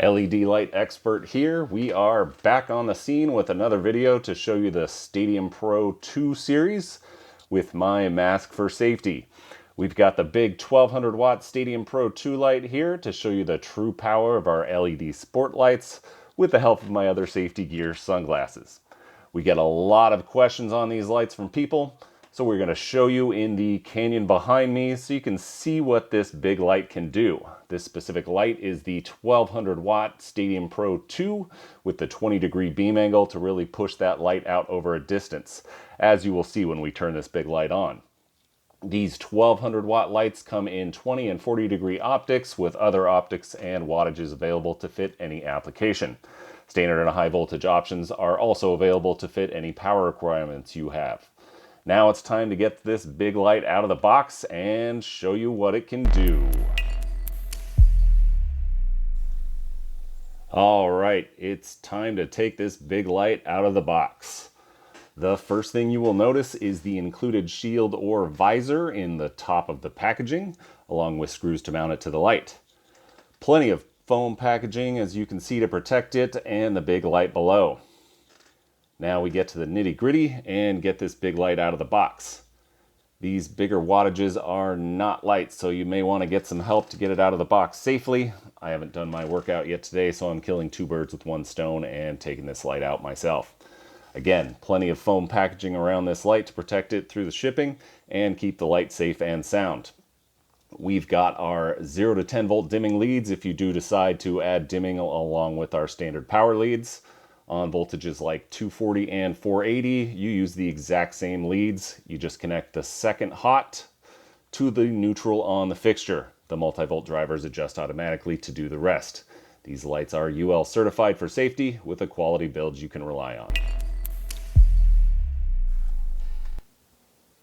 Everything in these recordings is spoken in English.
LED light expert here. We are back on the scene with another video to show you the Stadium Pro 2 series with my mask for safety. We've got the big 1200 watt Stadium Pro 2 light here to show you the true power of our LED sport lights with the help of my other safety gear sunglasses. We get a lot of questions on these lights from people, so we're going to show you in the canyon behind me so you can see what this big light can do. This specific light is the 1200 watt Stadium Pro 2 with the 20-degree beam angle to really push that light out over a distance, as you will see when we turn this big light on. These 1200 watt lights come in 20 and 40 degree optics with other optics and wattages available to fit any application. Standard and high voltage options are also available to fit any power requirements you have. Now it's time to get this big light out of the box and show you what it can do. All right, it's time to take this big light out of the box. The first thing you will notice is the included shield or visor in the top of the packaging, along with screws to mount it to the light. Plenty of foam packaging, as you can see, to protect it and the big light below. Now we get to the nitty-gritty and get this big light out of the box. These bigger wattages are not light, so you may want to get some help to get it out of the box safely. I haven't done my workout yet today, so I'm killing two birds with one stone and taking this light out myself. Again, plenty of foam packaging around this light to protect it through the shipping and keep the light safe and sound. We've got our 0 to 10 volt dimming leads if you do decide to add dimming along with our standard power leads. On voltages like 240 and 480, you use the exact same leads. You just connect the second hot to the neutral on the fixture. The multi-volt drivers adjust automatically to do the rest. These lights are UL certified for safety with a quality build you can rely on.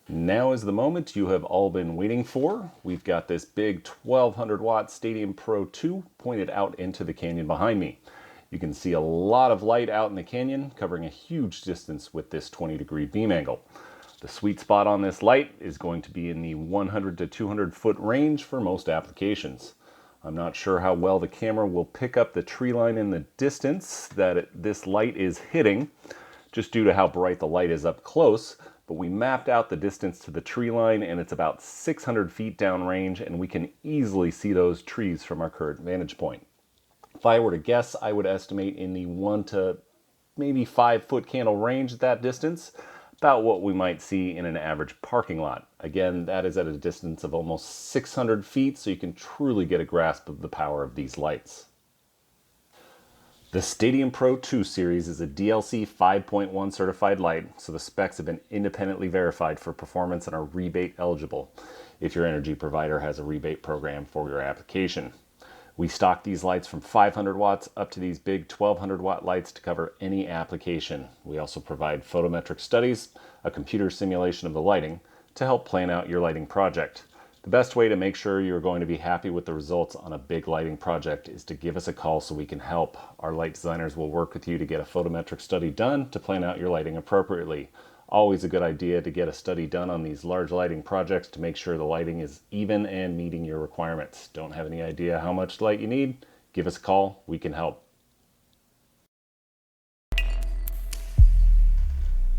Now is the moment you have all been waiting for. We've got this big 1200 watt Stadium Pro 2 pointed out into the canyon behind me. You can see a lot of light out in the canyon, covering a huge distance with this 20-degree beam angle. The sweet spot on this light is going to be in the 100 to 200 foot range for most applications. I'm not sure how well the camera will pick up the tree line in the distance that this light is hitting, just due to how bright the light is up close, but we mapped out the distance to the tree line and it's about 600 feet downrange, and we can easily see those trees from our current vantage point. If I were to guess, I would estimate in the 1 to maybe 5 foot candle range at that distance, about what we might see in an average parking lot. Again, that is at a distance of almost 600 feet, so you can truly get a grasp of the power of these lights. The Stadium Pro 2 series is a DLC 5.1 certified light, so the specs have been independently verified for performance and are rebate eligible if your energy provider has a rebate program for your application. We stock these lights from 500 watts up to these big 1200 watt lights to cover any application. We also provide photometric studies, a computer simulation of the lighting, to help plan out your lighting project. The best way to make sure you're going to be happy with the results on a big lighting project is to give us a call so we can help. Our light designers will work with you to get a photometric study done to plan out your lighting appropriately. Always a good idea to get a study done on these large lighting projects to make sure the lighting is even and meeting your requirements. Don't have any idea how much light you need? Give us a call, we can help.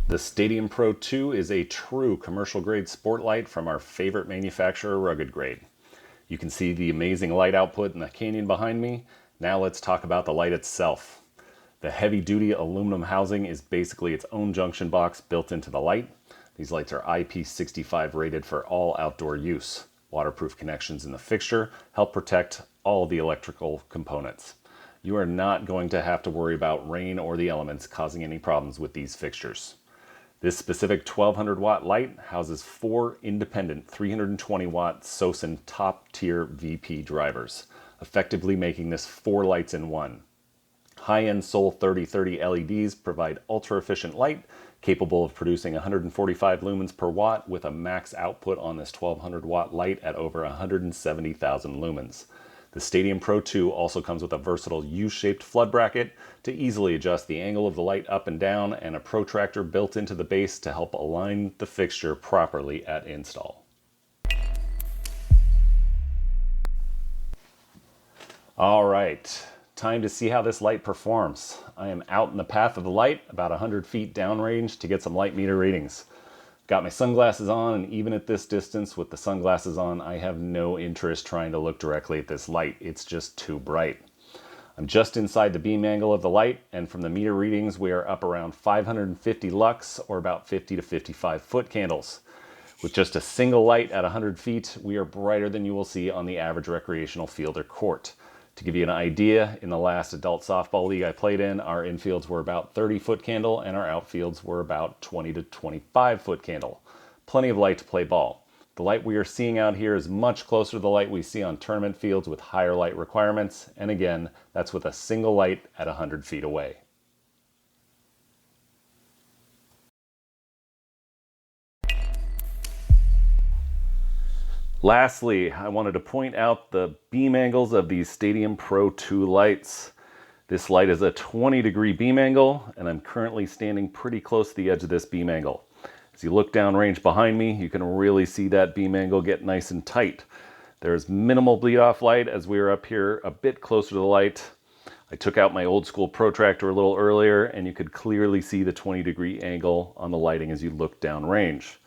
The Stadium Pro 2 is a true commercial grade sport light from our favorite manufacturer, Rugged Grade. You can see the amazing light output in the canyon behind me. Now let's talk about the light itself. The heavy-duty aluminum housing is basically its own junction box built into the light. These lights are IP65 rated for all outdoor use. Waterproof connections in the fixture help protect all the electrical components. You are not going to have to worry about rain or the elements causing any problems with these fixtures. This specific 1200 watt light houses 4 independent 320 watt SOSUN top tier VP drivers, effectively making this 4 lights in one. High-end Sol 3030 LEDs provide ultra-efficient light, capable of producing 145 lumens per watt with a max output on this 1200 watt light at over 170,000 lumens. The Stadium Pro 2 also comes with a versatile U-shaped flood bracket to easily adjust the angle of the light up and down, and a protractor built into the base to help align the fixture properly at install. All right, time to see how this light performs. I am out in the path of the light, about 100 feet downrange, to get some light meter readings. Got my sunglasses on, and even at this distance with the sunglasses on, I have no interest trying to look directly at this light. It's just too bright. I'm just inside the beam angle of the light, and from the meter readings, we are up around 550 lux, or about 50 to 55 foot candles. With just a single light at 100 feet, we are brighter than you will see on the average recreational field or court. To give you an idea, in the last adult softball league I played in, our infields were about 30 foot candle and our outfields were about 20 to 25 foot candle. Plenty of light to play ball. The light we are seeing out here is much closer to the light we see on tournament fields with higher light requirements, and again, that's with a single light at 100 feet away. Lastly, I wanted to point out the beam angles of these Stadium Pro 2 lights. This light is a 20-degree beam angle, and I'm currently standing pretty close to the edge of this beam angle. As you look downrange behind me, you can really see that beam angle get nice and tight. There's minimal bleed off light as we are up here a bit closer to the light. I took out my old school protractor a little earlier, and you could clearly see the 20-degree angle on the lighting as you look downrange.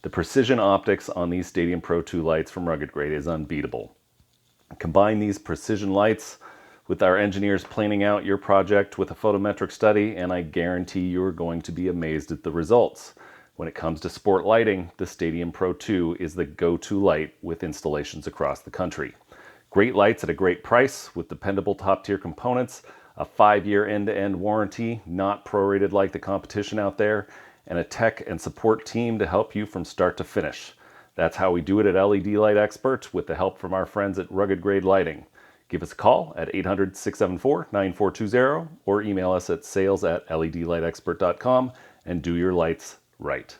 The precision optics on these Stadium Pro 2 lights from Rugged Grade is unbeatable. Combine these precision lights with our engineers planning out your project with a photometric study, and I guarantee you are going to be amazed at the results. When it comes to sport lighting, the Stadium Pro 2 is the go-to light with installations across the country. Great lights at a great price with dependable top-tier components, a 5-year end-to-end warranty, not prorated like the competition out there, and a tech and support team to help you from start to finish. That's how we do it at LED Light Expert with the help from our friends at Rugged Grade Lighting. Give us a call at 800-674-9420 or email us at sales@ledlightexpert.com and do your lights right.